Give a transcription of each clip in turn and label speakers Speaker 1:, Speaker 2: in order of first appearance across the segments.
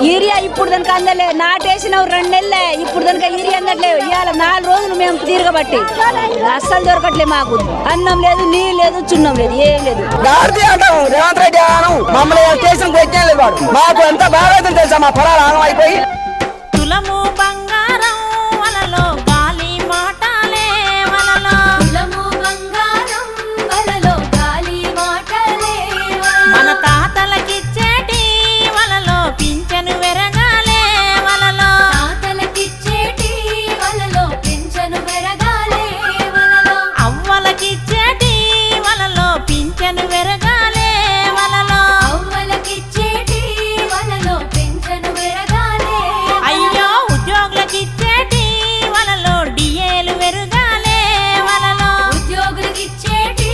Speaker 1: Urea ఇప్పుడు దానికి అందలే, నాటేసిన 2 నెలలే, ఇప్పుడు దానికి యూరియా అందట్లేదు. ఇవాళ 4 రోజులు మేము తిరగబట్టి అస్సలు దొరకట్లే. మాకు అన్నం లేదు, నీళ్ళు లేదు, చున్నం లేదు, ఏం లేదు.
Speaker 2: రేవంత్ రెడ్డి మమ్మల్ని స్టేషన్ పెట్టలేదు. వాడు మాకు ఎంత బాగా తెలుసా, మా పొలాలు ఆనం అయిపోయి.
Speaker 3: తులము బంగారం వలలో గాలి మాటలే వలలో,
Speaker 4: తులము బంగారం వలలో గాలి మాటలే
Speaker 3: మన తాతలకిచ్చేటి వలలో పింఛను వెరగాలే వలలో,
Speaker 4: తాతలకిచ్చేటి వలలో పింఛను పెరగాలే వలలో,
Speaker 3: అవ్వలకిచ్చేటి వలలో పింఛను వెరగాలే వలలో,
Speaker 4: అవ్వలకిచ్చేటి వలలో పింఛను పెరగాలే.
Speaker 3: అయ్యో ఉద్యోగులకిచ్చేటి వలలో డిఏలు వెరగాలే వలలో,
Speaker 4: ఉద్యోగులకిచ్చేటి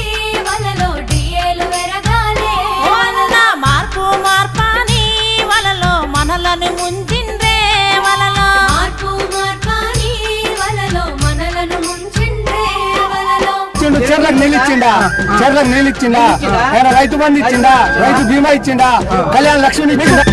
Speaker 4: వలలో డిఏలు పెరగాలే
Speaker 3: వల్ల మార్పు మార్పాని వలలో మనలను ముంచిండ్రే వలలో,
Speaker 4: మార్పు మార్పాని వలలో మనలను ముంచిండ్రే వలలో.
Speaker 2: చెర్లకు నీళ్ళు ఇచ్చిండా, చెర్లకు నీళ్ళు ఇచ్చిండా, రైతు బంధు ఇచ్చిండా, రైతు బీమా ఇచ్చిండా, కళ్యాణ లక్ష్మి ఇచ్చిండా.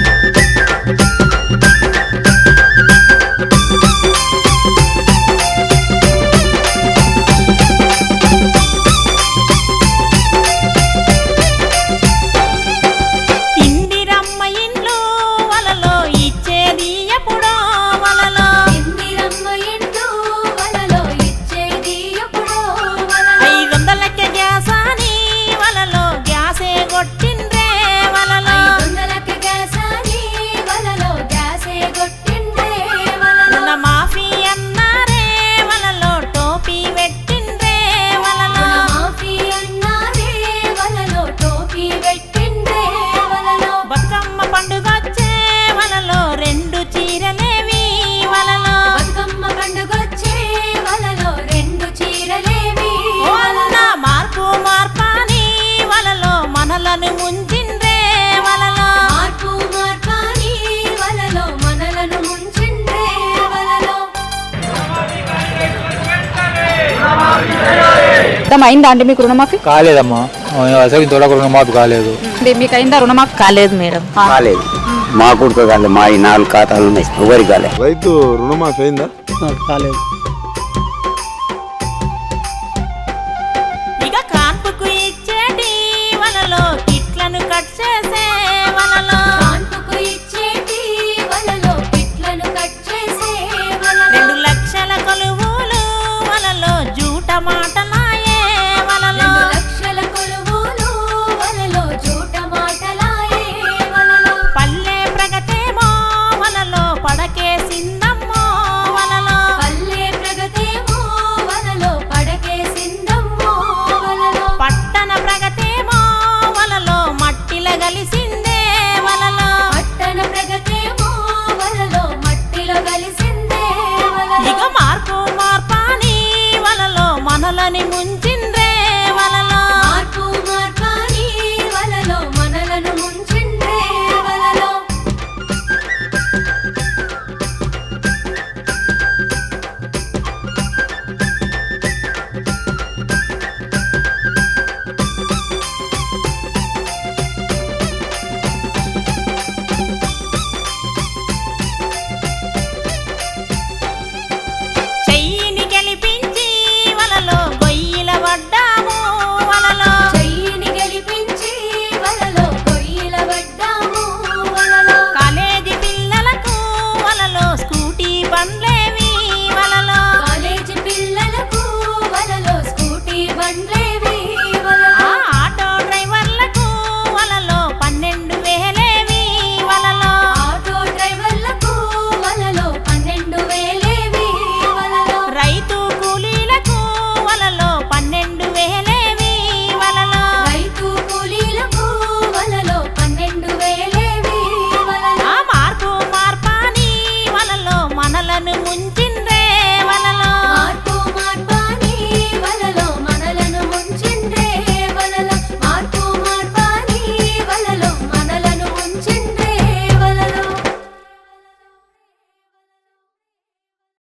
Speaker 3: ఇందిరమ్మ ఇండ్లు వలలో ఇచ్చేది ఎప్పుడో వలలో,
Speaker 4: ఇందిరమ్మ ఇండ్లు వలలో ఇచ్చేది ఎప్పుడో వలలో,
Speaker 3: 500కే గ్యాస్ అని వలలో గ్యాసే కొట్టిండ్రే వలలో,
Speaker 4: 500కి గ్యాస్ అని వలలో గ్యాసే కొట్టిండ్రే వలలో,
Speaker 3: రుణమాఫీ అన్నారే వలలో టోపీ పెట్టిండ్రే వలలో,
Speaker 4: రుణమాఫీ అన్నారే వలలో టోపీ పెట్టిండ్రే వలలో,
Speaker 3: బతుకమ్మ పండుగొచ్చే వలలో 2 చీరలేవి వలలో,
Speaker 4: బతుకమ్మ పండుగొచ్చే వలలో 2 చీరలేవి
Speaker 3: వల్ల మార్పు మార్పాని వలలో మనలను ముంచిండ్రే వలలో,
Speaker 4: మార్పు మార్పాని వలలో మనలను ముంచిండ్రే వలలో.
Speaker 1: అయిందా అండి మీకు రుణమాఫీ?
Speaker 5: కాలేదమ్మా, అసలు ఇంతవరకు రుణమాఫీ కాలేదు.
Speaker 1: మీకు అయిందా రుణమాఫీ?
Speaker 6: కాలేదు మేడం.
Speaker 7: కాలేదు, మా కొడుకు కాలేదు, మా ఈ 4 ఖాతాలు ఉన్నాయి, ఎవరికి కాలేదు.
Speaker 8: రైతు రుణమాఫీ అయిందా?
Speaker 2: కాలేదు.
Speaker 3: ఇక కాన్పుకు ఇచ్చేటి వలలో కిట్లను కట్ చేసే